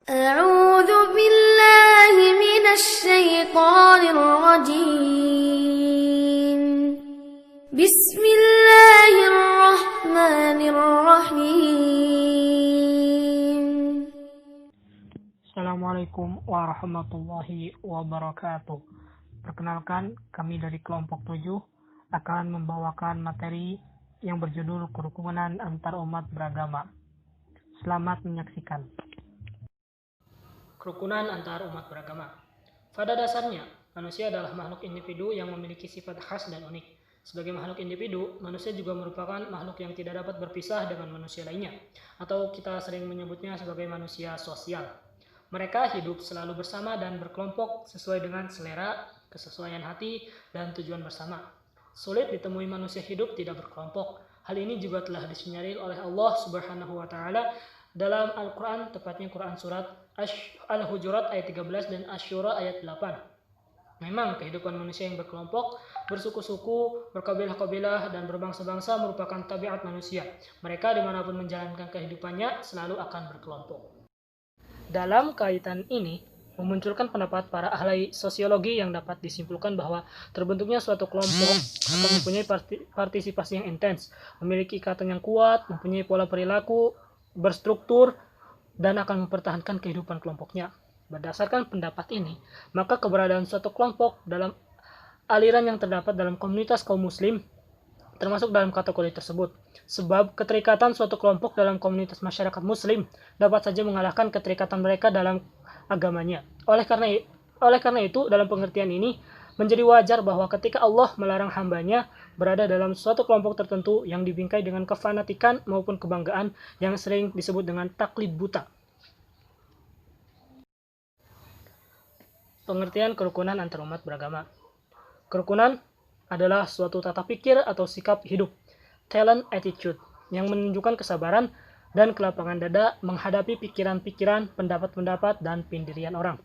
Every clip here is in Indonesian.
أعوذ بالله من الشيطان الرجيم بسم الله الرحمن الرحيم Assalamualaikum warahmatullahi wabarakatuh. Perkenalkan, kami dari kelompok 7 akan membawakan materi yang berjudul Kerukunan Antar Umat Beragama. Selamat menyaksikan. Kerukunan antar umat beragama. Pada dasarnya, manusia adalah makhluk individu yang memiliki sifat khas dan unik. Sebagai makhluk individu, manusia juga merupakan makhluk yang tidak dapat berpisah dengan manusia lainnya, atau kita sering menyebutnya sebagai manusia sosial. Mereka hidup selalu bersama dan berkelompok sesuai dengan selera, kesesuaian hati, dan tujuan bersama. Sulit ditemui manusia hidup tidak berkelompok. Hal ini juga telah disinyalir oleh Allah Subhanahu wa taala dalam Al-Quran, tepatnya Quran surat Al-Hujurat ayat 13 dan Asy-Syura ayat 8. Memang kehidupan manusia yang berkelompok, bersuku-suku, berkabilah-kabilah, dan berbangsa-bangsa merupakan tabiat manusia. Mereka dimanapun menjalankan kehidupannya selalu akan berkelompok. Dalam kaitan ini, memunculkan pendapat para ahli sosiologi yang dapat disimpulkan bahwa terbentuknya suatu kelompok akan mempunyai partisipasi yang intens, memiliki ikatan yang kuat, mempunyai pola perilaku, berstruktur, dan akan mempertahankan kehidupan kelompoknya. Berdasarkan pendapat ini, maka keberadaan suatu kelompok dalam aliran yang terdapat dalam komunitas kaum muslim termasuk dalam kategori tersebut. Sebab keterikatan suatu kelompok dalam komunitas masyarakat muslim dapat saja mengalahkan keterikatan mereka dalam agamanya. Oleh karena itu, dalam pengertian ini, menjadi wajar bahwa ketika Allah melarang hambanya berada dalam suatu kelompok tertentu yang dibingkai dengan kefanatikan maupun kebanggaan yang sering disebut dengan taklid buta. Pengertian kerukunan antar umat beragama. Kerukunan adalah suatu tata pikir atau sikap hidup, talent attitude, yang menunjukkan kesabaran dan kelapangan dada menghadapi pikiran-pikiran, pendapat-pendapat, dan pendirian orang.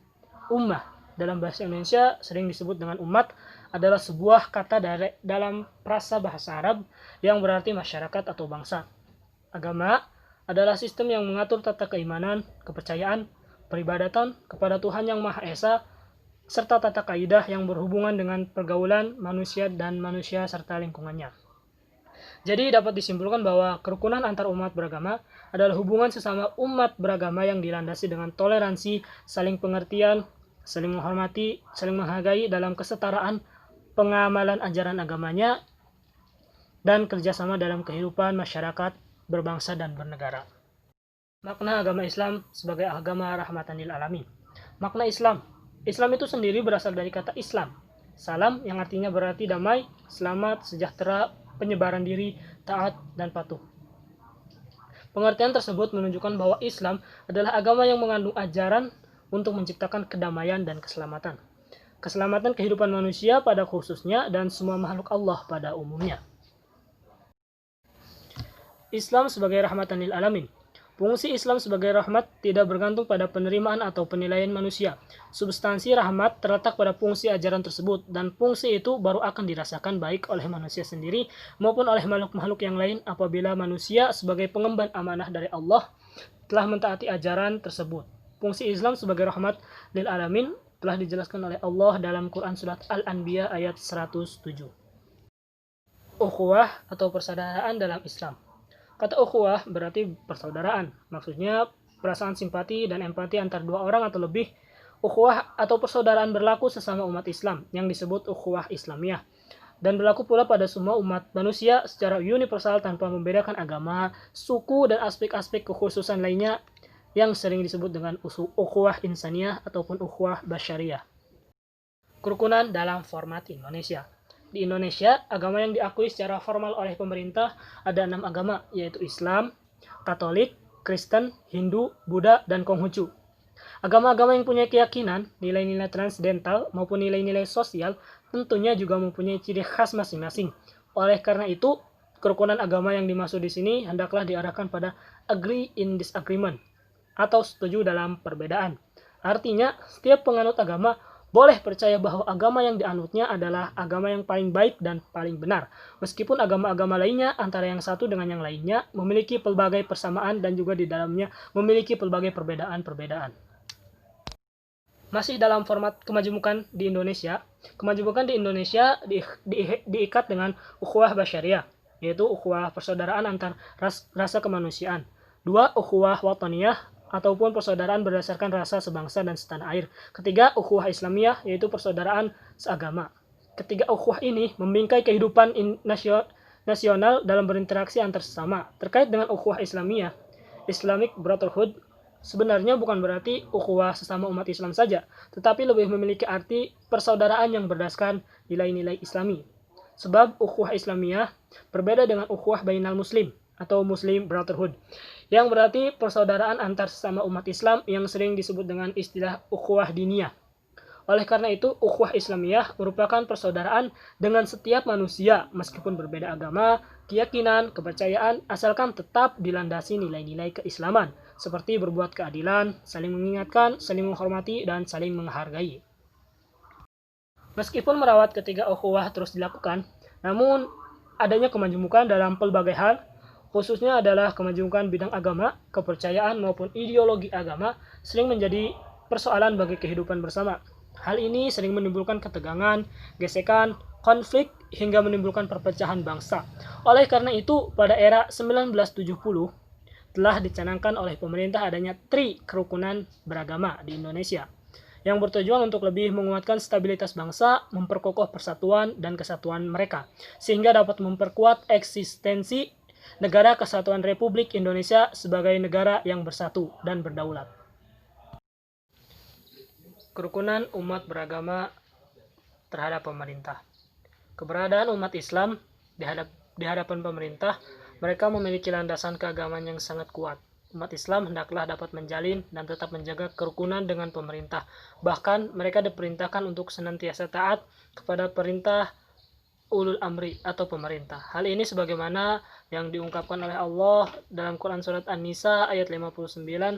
Ummah dalam bahasa Indonesia sering disebut dengan umat adalah sebuah kata dalam frasa bahasa Arab yang berarti masyarakat atau bangsa. Agama adalah sistem yang mengatur tata keimanan, kepercayaan, peribadatan kepada Tuhan Yang Maha Esa, serta tata kaidah yang berhubungan dengan pergaulan manusia dan manusia serta lingkungannya. Jadi dapat disimpulkan bahwa kerukunan antar umat beragama adalah hubungan sesama umat beragama yang dilandasi dengan toleransi, saling pengertian, saling menghormati, saling menghargai dalam kesetaraan pengamalan ajaran agamanya, dan kerjasama dalam kehidupan masyarakat, berbangsa, dan bernegara. Makna agama Islam sebagai agama rahmatan lil alamin. Makna Islam itu sendiri berasal dari kata Islam, salam yang artinya berarti damai, selamat, sejahtera, penyebaran diri, taat, dan patuh. Pengertian tersebut menunjukkan bahwa Islam adalah agama yang mengandung ajaran untuk menciptakan kedamaian dan keselamatan. Keselamatan kehidupan manusia pada khususnya dan semua makhluk Allah pada umumnya. Islam sebagai rahmatan lil alamin. Fungsi Islam sebagai rahmat tidak bergantung pada penerimaan atau penilaian manusia. Substansi rahmat terletak pada fungsi ajaran tersebut, dan fungsi itu baru akan dirasakan baik oleh manusia sendiri maupun oleh makhluk-makhluk yang lain apabila manusia sebagai pengemban amanah dari Allah telah mentaati ajaran tersebut. Fungsi Islam sebagai rahmat lil alamin telah dijelaskan oleh Allah dalam Quran surat Al-Anbiya ayat 107. Ukhuwah atau persaudaraan dalam Islam. Kata ukhuwah berarti persaudaraan. Maksudnya perasaan simpati dan empati antar dua orang atau lebih. Ukhuwah atau persaudaraan berlaku sesama umat Islam yang disebut ukhuwah Islamiyah, dan berlaku pula pada semua umat manusia secara universal tanpa membedakan agama, suku, dan aspek-aspek kekhususan lainnya yang sering disebut dengan ukhuwah insaniyah ataupun ukhuwah basyariyah. Kerukunan dalam format Indonesia. Di Indonesia, agama yang diakui secara formal oleh pemerintah ada 6 agama, yaitu Islam, Katolik, Kristen, Hindu, Buddha, dan Konghucu. Agama-agama yang punya keyakinan, nilai-nilai transdental maupun nilai-nilai sosial tentunya juga mempunyai ciri khas masing-masing. Oleh karena itu, kerukunan agama yang dimaksud di sini hendaklah diarahkan pada agree in disagreement, atau setuju dalam perbedaan. Artinya, setiap penganut agama boleh percaya bahwa agama yang dianutnya adalah agama yang paling baik dan paling benar, meskipun agama-agama lainnya antara yang satu dengan yang lainnya memiliki pelbagai persamaan dan juga di dalamnya memiliki pelbagai perbedaan-perbedaan. Masih dalam format kemajemukan di Indonesia, diikat dengan ukhuwah basyariah, yaitu ukhuwah persaudaraan antar rasa kemanusiaan. 2. Ukhuwah wataniyah, ataupun persaudaraan berdasarkan rasa sebangsa dan setanah air. 3. Ukhuwah islamiyah, yaitu persaudaraan seagama. Ketiga ukhuwah ini membingkai kehidupan nasional dalam berinteraksi antar sesama. Terkait dengan ukhuwah islamiyah, Islamic Brotherhood, sebenarnya bukan berarti ukhuwah sesama umat Islam saja, tetapi lebih memiliki arti persaudaraan yang berdasarkan nilai-nilai Islami. Sebab ukhuwah Islamiyah berbeda dengan ukhuwah bainal muslim atau Muslim Brotherhood, yang berarti persaudaraan antar sesama umat Islam yang sering disebut dengan istilah ukhuwah diniyah. Oleh karena itu, ukhuwah Islamiyah merupakan persaudaraan dengan setiap manusia meskipun berbeda agama, keyakinan, kepercayaan, asalkan tetap dilandasi nilai-nilai keislaman, seperti berbuat keadilan, saling mengingatkan, saling menghormati, dan saling menghargai. Meskipun merawat ketiga ukhuwah terus dilakukan, namun adanya kemajemukan dalam pelbagai hal, khususnya adalah kemajemukan bidang agama, kepercayaan maupun ideologi agama, sering menjadi persoalan bagi kehidupan bersama. Hal ini sering menimbulkan ketegangan, gesekan, konflik, hingga menimbulkan perpecahan bangsa. Oleh karena itu, pada era 1970, telah dicanangkan oleh pemerintah adanya TRI kerukunan beragama di Indonesia, yang bertujuan untuk lebih menguatkan stabilitas bangsa, memperkokoh persatuan dan kesatuan mereka, sehingga dapat memperkuat eksistensi Negara Kesatuan Republik Indonesia sebagai negara yang bersatu dan berdaulat. Kerukunan umat beragama terhadap pemerintah. Keberadaan umat Islam di hadapan pemerintah, mereka memiliki landasan keagamaan yang sangat kuat. Umat Islam hendaklah dapat menjalin dan tetap menjaga kerukunan dengan pemerintah. Bahkan mereka diperintahkan untuk senantiasa taat kepada perintah ulul amri atau pemerintah. Hal ini sebagaimana yang diungkapkan oleh Allah dalam Quran Surat An-Nisa ayat 59,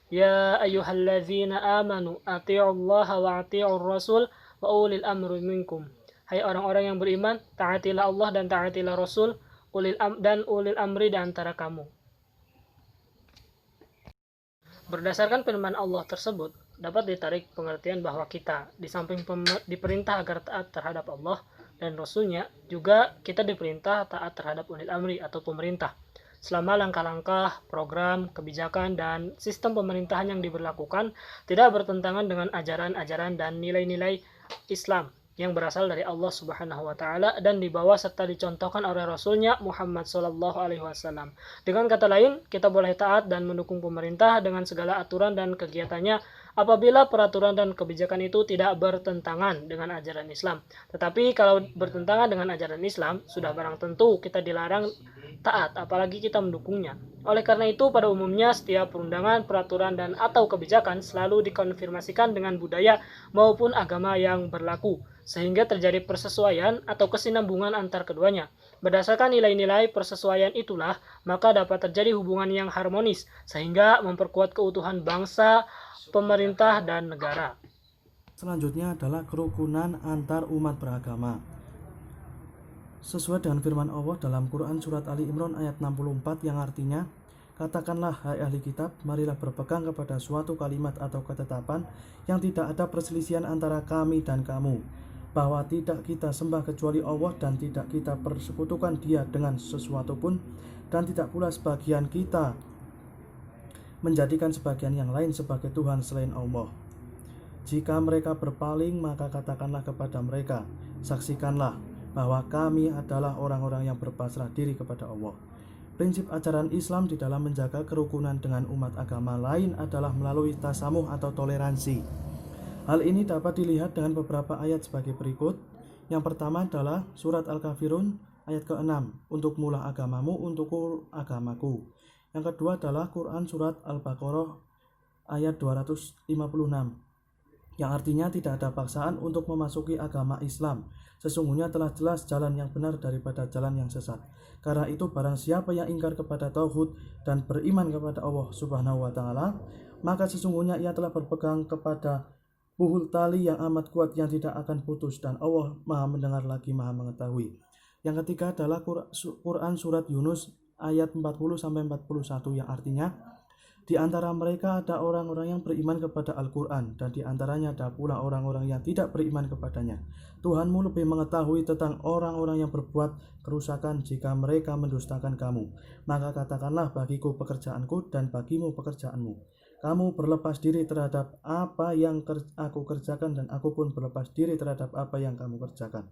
Ya ayyuhalladzina amanu ati'ullaha wa ati'ur rasul wa ulil amri minkum. Hai orang-orang yang beriman, taatilah Allah dan taatilah Rasul, ulil amri di antara kamu. Berdasarkan firman Allah tersebut, dapat ditarik pengertian bahwa kita, di samping diperintah agar taat terhadap Allah dan Rasulnya, juga kita diperintah taat terhadap ulil amri atau pemerintah. Selama langkah-langkah, program, kebijakan, dan sistem pemerintahan yang diberlakukan tidak bertentangan dengan ajaran-ajaran dan nilai-nilai Islam yang berasal dari Allah Subhanahu wa Ta'ala dan dibawa serta dicontohkan oleh Rasulnya Muhammad Sallallahu Alaihi Wasallam. Dengan kata lain, kita boleh taat dan mendukung pemerintah dengan segala aturan dan kegiatannya apabila peraturan dan kebijakan itu tidak bertentangan dengan ajaran Islam. Tetapi kalau bertentangan dengan ajaran Islam, sudah barang tentu kita dilarang taat, apalagi kita mendukungnya. Oleh karena itu, pada umumnya setiap perundangan, peraturan, dan atau kebijakan selalu dikonfirmasikan dengan budaya maupun agama yang berlaku, sehingga terjadi persesuaian atau kesinambungan antar keduanya. Berdasarkan nilai-nilai persesuaian itulah, maka dapat terjadi hubungan yang harmonis, sehingga memperkuat keutuhan bangsa, pemerintah, dan negara. Selanjutnya adalah kerukunan antar umat beragama. Sesuai dengan firman Allah dalam Quran Surat Ali Imran ayat 64 yang artinya, Katakanlah, hai ahli kitab, marilah berpegang kepada suatu kalimat atau ketetapan yang tidak ada perselisihan antara kami dan kamu, bahwa tidak kita sembah kecuali Allah dan tidak kita persekutukan Dia dengan sesuatu pun, dan tidak pula sebagian kita menjadikan sebagian yang lain sebagai Tuhan selain Allah. Jika mereka berpaling, maka katakanlah kepada mereka, saksikanlah bahwa kami adalah orang-orang yang berpasrah diri kepada Allah. Prinsip ajaran Islam di dalam menjaga kerukunan dengan umat agama lain adalah melalui tasamuh atau toleransi. Hal ini dapat dilihat dengan beberapa ayat sebagai berikut. Yang pertama adalah surat Al-Kafirun ayat ke-6, untuk mulah agamamu, untukku agamaku. Yang kedua adalah Quran surat Al-Baqarah ayat 256, yang artinya tidak ada paksaan untuk memasuki agama Islam. Sesungguhnya telah jelas jalan yang benar daripada jalan yang sesat. Karena itu barang siapa yang ingkar kepada tauhid dan beriman kepada Allah Subhanahu wa Ta'ala, maka sesungguhnya ia telah berpegang kepada buhul tali yang amat kuat yang tidak akan putus, dan Allah Maha mendengar lagi Maha mengetahui. Yang ketiga adalah Quran surat Yunus ayat 40-41 yang artinya, Di antara mereka ada orang-orang yang beriman kepada Al-Quran, dan di antaranya ada pula orang-orang yang tidak beriman kepadanya. Tuhanmu lebih mengetahui tentang orang-orang yang berbuat kerusakan jika mereka mendustakan kamu. Maka katakanlah, bagiku pekerjaanku dan bagimu pekerjaanmu. Kamu berlepas diri terhadap apa yang aku kerjakan, dan aku pun berlepas diri terhadap apa yang kamu kerjakan.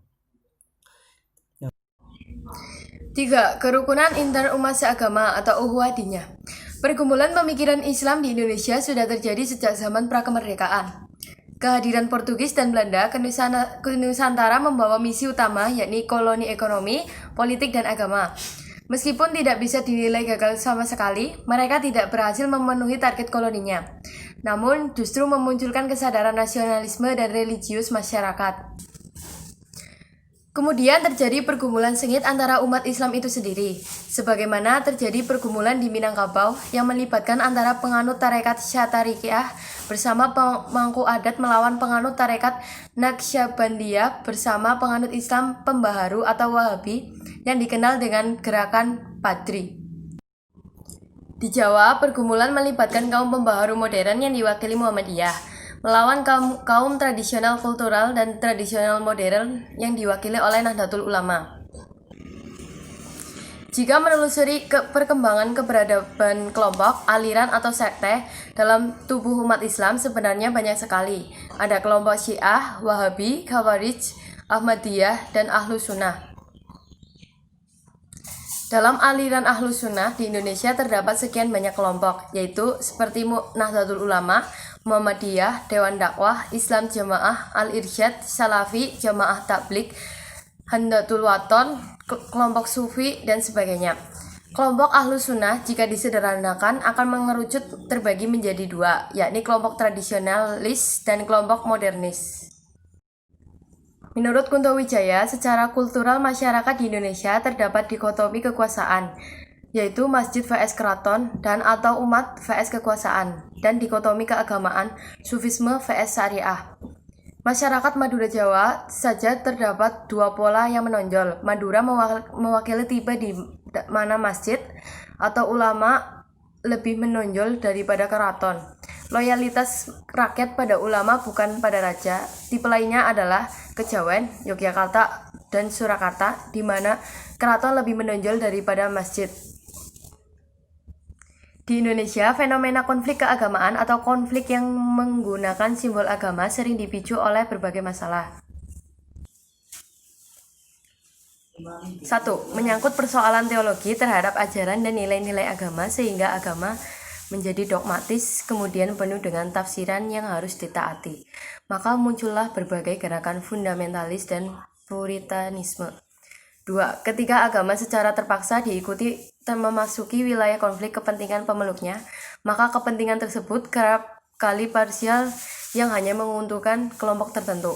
3. Kerukunan inter umat seagama atau ukhuwah diniyah. Pergumulan pemikiran Islam di Indonesia sudah terjadi sejak zaman prakemerdekaan. Kehadiran Portugis dan Belanda ke Nusantara membawa misi utama, yakni koloni ekonomi, politik, dan agama. Meskipun tidak bisa dinilai gagal sama sekali, mereka tidak berhasil memenuhi target koloninya. Namun, justru memunculkan kesadaran nasionalisme dan religius masyarakat. Kemudian terjadi pergumulan sengit antara umat Islam itu sendiri, sebagaimana terjadi pergumulan di Minangkabau yang melibatkan antara penganut tarekat Syatariqiyah bersama pemangku adat melawan penganut tarekat Naqsyabandiyah bersama penganut Islam pembaharu atau Wahabi yang dikenal dengan gerakan Padri. Di Jawa, pergumulan melibatkan kaum pembaharu modern yang diwakili Muhammadiyah melawan kaum tradisional kultural dan tradisional modern yang diwakili oleh Nahdlatul Ulama. Jika menelusuri perkembangan keberadaban kelompok, aliran atau sekte dalam tubuh umat Islam sebenarnya banyak sekali. Ada kelompok Syiah, Wahabi, Khawarij, Ahmadiyah, dan Ahlus Sunnah. Dalam aliran Ahlus Sunnah di Indonesia terdapat sekian banyak kelompok, yaitu seperti Nahdlatul Ulama, Muhammadiyah, Dewan Dakwah, Islam Jamaah, Al-Irsyad, Salafi, Jamaah Tabligh, Nahdlatul Wathon, kelompok Sufi, dan sebagainya. Kelompok Ahlus Sunnah jika disederhanakan akan mengerucut terbagi menjadi dua, yakni kelompok tradisionalis dan kelompok modernis. Menurut Kunto Wijaya, secara kultural masyarakat di Indonesia terdapat dikotomi kekuasaan, yaitu masjid vs keraton dan atau umat vs kekuasaan, dan dikotomi keagamaan, sufisme vs syariah. Masyarakat Madura Jawa saja terdapat dua pola yang menonjol. Madura mewakili tipe di mana masjid atau ulama lebih menonjol daripada keraton. Loyalitas rakyat pada ulama bukan pada raja. Tipe lainnya adalah Kejawen, Yogyakarta, dan Surakarta, di mana keraton lebih menonjol daripada masjid. Di Indonesia, fenomena konflik keagamaan atau konflik yang menggunakan simbol agama sering dipicu oleh berbagai masalah. 1. Menyangkut persoalan teologi terhadap ajaran dan nilai-nilai agama sehingga agama menjadi dogmatis, kemudian penuh dengan tafsiran yang harus ditaati. Maka muncullah berbagai gerakan fundamentalis dan puritanisme. 2. Ketika agama secara terpaksa diikuti dan memasuki wilayah konflik kepentingan pemeluknya, maka kepentingan tersebut kerap kali parsial yang hanya menguntungkan kelompok tertentu.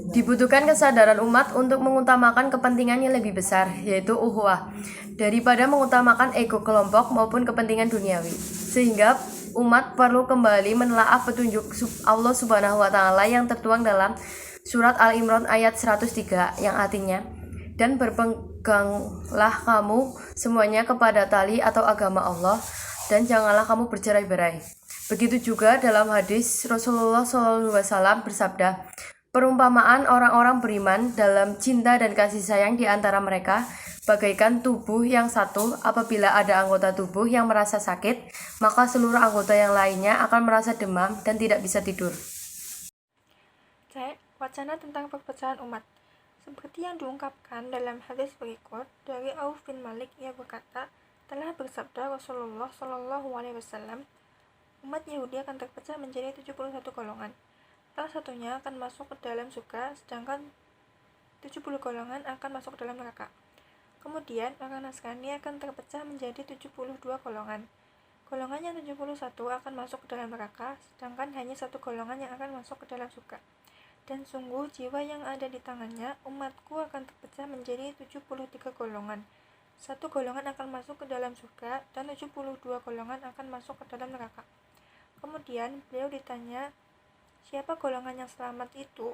Dibutuhkan kesadaran umat untuk mengutamakan kepentingan yang lebih besar, yaitu ukhuwah, daripada mengutamakan ego kelompok maupun kepentingan duniawi. Sehingga umat perlu kembali menelaah petunjuk Allah Subhanahu wa Ta'ala yang tertuang dalam surat Al-Imran ayat 103 yang artinya, dan berpeganglah kamu semuanya kepada tali atau agama Allah, dan janganlah kamu bercerai-berai. Begitu juga dalam hadis Rasulullah SAW bersabda, perumpamaan orang-orang beriman dalam cinta dan kasih sayang di antara mereka bagaikan tubuh yang satu. Apabila ada anggota tubuh yang merasa sakit, maka seluruh anggota yang lainnya akan merasa demam dan tidak bisa tidur. C. Wacana tentang perpecahan umat. Seperti yang diungkapkan dalam hadis berikut dari Auf bin Malik, ia berkata, telah bersabda Rasulullah SAW, umat Yahudi akan terpecah menjadi 71 golongan. Salah satunya akan masuk ke dalam surga, sedangkan 70 golongan akan masuk ke dalam neraka. Kemudian, orang Nasrani akan terpecah menjadi 72 golongan. Golongan yang 71 akan masuk ke dalam neraka, sedangkan hanya satu golongan yang akan masuk ke dalam surga. Dan sungguh jiwa yang ada di tangannya, umatku akan terpecah menjadi 73 golongan. Satu golongan akan masuk ke dalam surga, dan 72 golongan akan masuk ke dalam neraka. Kemudian, beliau ditanya, siapa golongan yang selamat itu?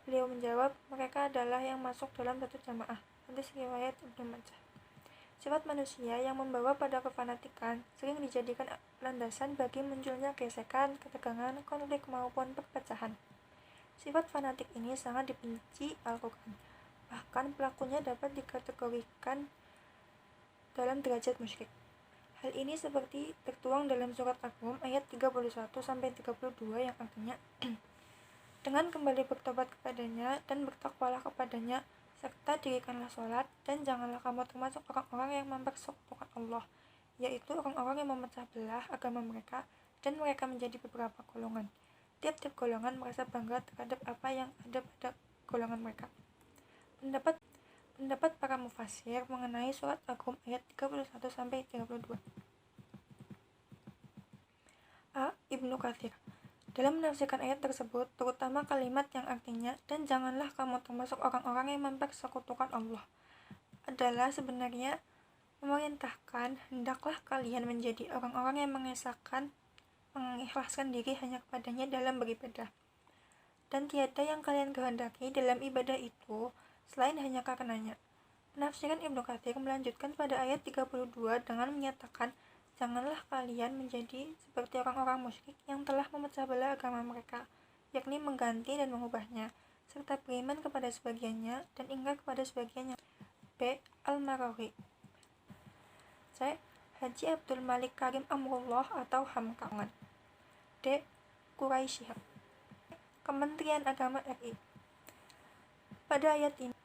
Beliau menjawab, mereka adalah yang masuk dalam satu jamaah. Hadis riwayat Ibnu Majah. Sifat manusia yang membawa pada kefanatikan sering dijadikan landasan bagi munculnya gesekan, ketegangan, konflik maupun perpecahan. Sifat fanatik ini sangat dibenci Al-Quran. Bahkan pelakunya dapat dikategorikan dalam derajat musyrik. Hal ini seperti tertuang dalam surat Ar-Rum ayat 31-32 yang artinya dengan kembali bertobat kepadanya dan bertakwalah kepadanya, serta dirikanlah sholat, dan janganlah kamu termasuk orang-orang yang mempersekutukan Allah, yaitu orang-orang yang memecah belah agama mereka, dan mereka menjadi beberapa golongan. Tiap-tiap golongan merasa bangga terhadap apa yang ada pada golongan mereka. Pendapat para mufasir mengenai surat Ar-Rum ayat 31-32. A. Ibnu Katsir dalam menafsirkan ayat tersebut, terutama kalimat yang artinya dan janganlah kamu termasuk orang-orang yang mempersekutukan Allah, adalah sebenarnya memerintahkan hendaklah kalian menjadi orang-orang yang mengikhlaskan diri hanya kepadanya dalam beribadah, dan tiada yang kalian kehendaki dalam ibadah itu selain hanya karenanya. Penafsiran Ibnu Katsir melanjutkan pada ayat 32 dengan menyatakan janganlah kalian menjadi seperti orang-orang musyrik yang telah memecah belah agama mereka, yakni mengganti dan mengubahnya, serta beriman kepada sebagiannya dan ingkar kepada sebagiannya. B. Al-Marawi. C. Haji Abdul Malik Karim Amrullah atau Hamka. D. Quraisyihab. Kementerian Agama RI. Pada ayat ini,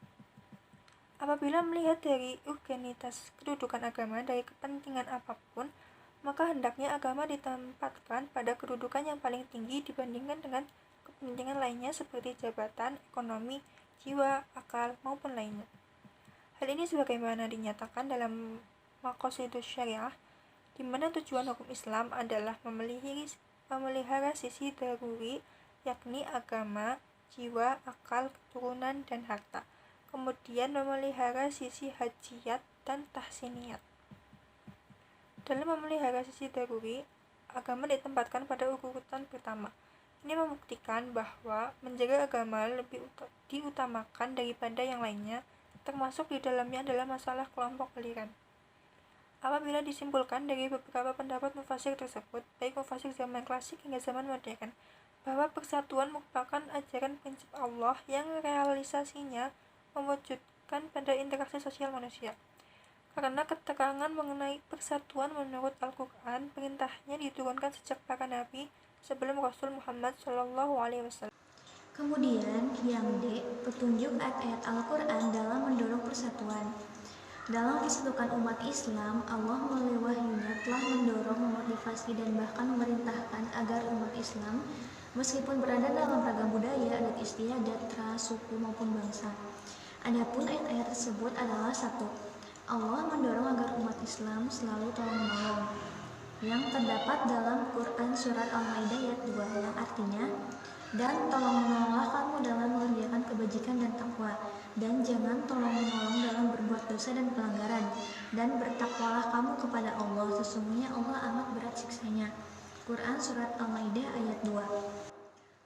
apabila melihat dari urgenitas kedudukan agama dari kepentingan apapun, maka hendaknya agama ditempatkan pada kedudukan yang paling tinggi dibandingkan dengan kepentingan lainnya seperti jabatan, ekonomi, jiwa, akal, maupun lainnya. Hal ini sebagaimana dinyatakan dalam Maqasidus Syariah, di mana tujuan hukum Islam adalah memelihara sisi daruri, yakni agama, jiwa, akal, keturunan, dan harta. Kemudian memelihara sisi hajiyat dan tahsiniyat. Dalam memelihara sisi daruri, agama ditempatkan pada urutan pertama. Ini membuktikan bahwa menjaga agama lebih diutamakan daripada yang lainnya, termasuk di dalamnya adalah masalah kelompok aliran. Apabila disimpulkan dari beberapa pendapat mufasir tersebut, baik mufasir zaman klasik hingga zaman modern, bahwa persatuan merupakan ajaran prinsip Allah yang realisasinya mewujudkan pada interaksi sosial manusia. Karena keterangan mengenai persatuan menurut Al-Quran, perintahnya diturunkan sejak para nabi sebelum Rasul Muhammad SAW. Kemudian, yang D, petunjuk ayat-ayat Al-Quran dalam mendorong persatuan. Dalam kesatuan umat Islam, Allah melalui wahyunya telah mendorong, memotivasi, dan bahkan memerintahkan agar umat Islam, meskipun berada dalam ragam budaya, adat istiadat, ras, suku, maupun bangsa. Adapun ayat-ayat tersebut adalah satu, Allah mendorong agar umat Islam selalu tolong-menolong, yang terdapat dalam Quran Surat Al-Maidah ayat 2, yang artinya, dan tolong-menolonglah kamu dalam mengerjakan kebajikan dan takwa, dan jangan tolong-menolong dalam berbuat dosa dan pelanggaran, dan bertakwalah kamu kepada Allah, sesungguhnya Allah amat berat siksanya. Quran Surat Al-Maidah ayat 2.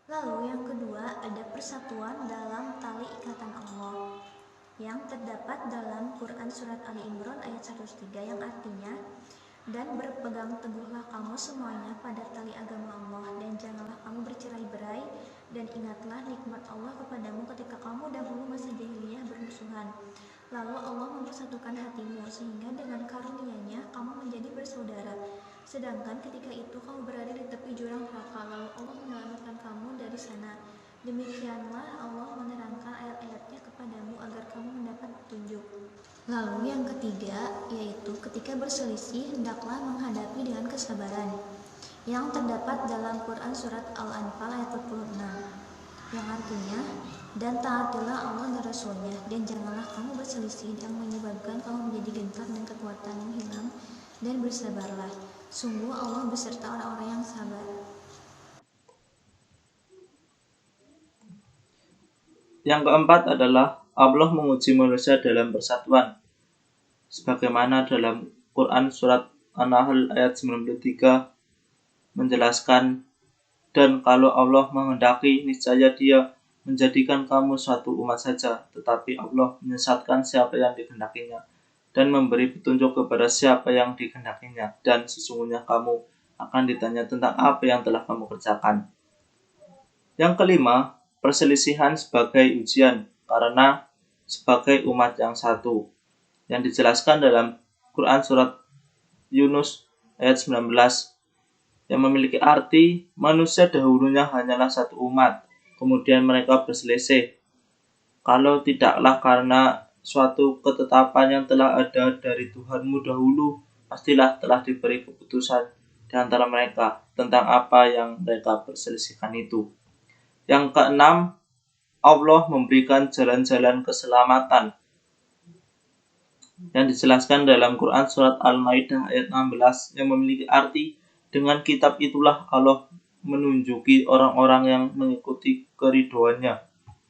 Lalu yang kedua, ada persatuan dalam tali ikatan Allah, yang terdapat dalam Quran Surat Ali Imran ayat 103, yang artinya, dan berpegang teguhlah kamu semuanya pada tali agama Allah, dan janganlah kamu bercerai-berai, dan ingatlah nikmat Allah kepadamu ketika kamu dahulu masa jahiliyah bermusuhan. Lalu Allah mempersatukan hatimu, sehingga dengan karunia-Nya kamu menjadi bersaudara. Sedangkan ketika itu kamu berada di tepi jurang neraka, lalu Allah menyelamatkan kamu dari sana. Demikianlah Allah menerangkan ayat-ayatnya kepadamu agar kamu mendapat petunjuk. Lalu yang ketiga, yaitu ketika berselisih hendaklah menghadapi dengan kesabaran, yang terdapat dalam Quran Surat Al-Anfal ayat 46, yang artinya, dan taatilah Allah dan Rasulnya, dan janganlah kamu berselisih yang menyebabkan kamu menjadi gentar dan kekuatanmu hilang, dan bersabarlah, sungguh Allah beserta orang-orang yang sabar. Yang keempat adalah Allah menguji manusia dalam persatuan. Sebagaimana dalam Quran Surat An-Nahl ayat 93 menjelaskan, dan kalau Allah menghendaki, niscaya Dia menjadikan kamu suatu umat saja, tetapi Allah menyesatkan siapa yang dikehendakinya. dan memberi petunjuk kepada siapa yang dikehendakinya, dan sesungguhnya kamu akan ditanya tentang apa yang telah kamu kerjakan. Yang kelima, perselisihan sebagai ujian karena sebagai umat yang satu, yang dijelaskan dalam Quran surat Yunus ayat 19, yang memiliki arti manusia dahulunya hanyalah satu umat, kemudian mereka berselisih. Kalau tidaklah karena suatu ketetapan yang telah ada dari Tuhanmu dahulu, pastilah telah diberi keputusan di antara mereka tentang apa yang mereka perselisihkan itu. Yang keenam, Allah memberikan jalan-jalan keselamatan yang dijelaskan dalam Quran surat Al-Maidah ayat 16, yang memiliki arti dengan kitab itulah Allah menunjuki orang-orang yang mengikuti keridhoannya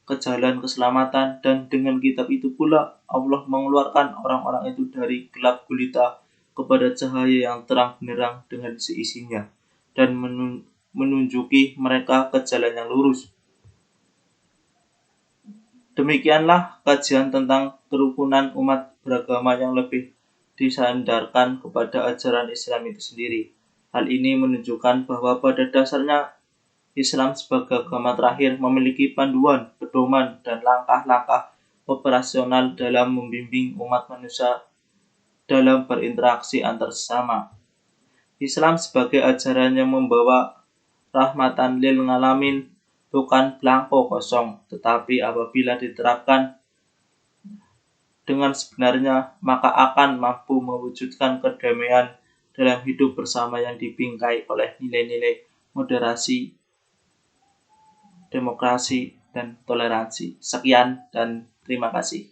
ke jalan keselamatan, dan dengan kitab itu pula Allah mengeluarkan orang-orang itu dari gelap gulita kepada cahaya yang terang benderang dengan seisinya, dan menunjuki mereka ke jalan yang lurus. Demikianlah kajian tentang kerukunan umat beragama yang lebih disandarkan kepada ajaran Islam itu sendiri. Hal ini menunjukkan bahwa pada dasarnya Islam sebagai agama terakhir memiliki panduan, pedoman, dan langkah-langkah operasional dalam membimbing umat manusia dalam berinteraksi antar sesama. Islam sebagai ajaran yang membawa rahmatan lil alamin, bukan belangko kosong, tetapi apabila diterapkan dengan sebenarnya, maka akan mampu mewujudkan kedamaian dalam hidup bersama yang dibingkai oleh nilai-nilai moderasi, demokrasi, dan toleransi. Sekian dan terima kasih.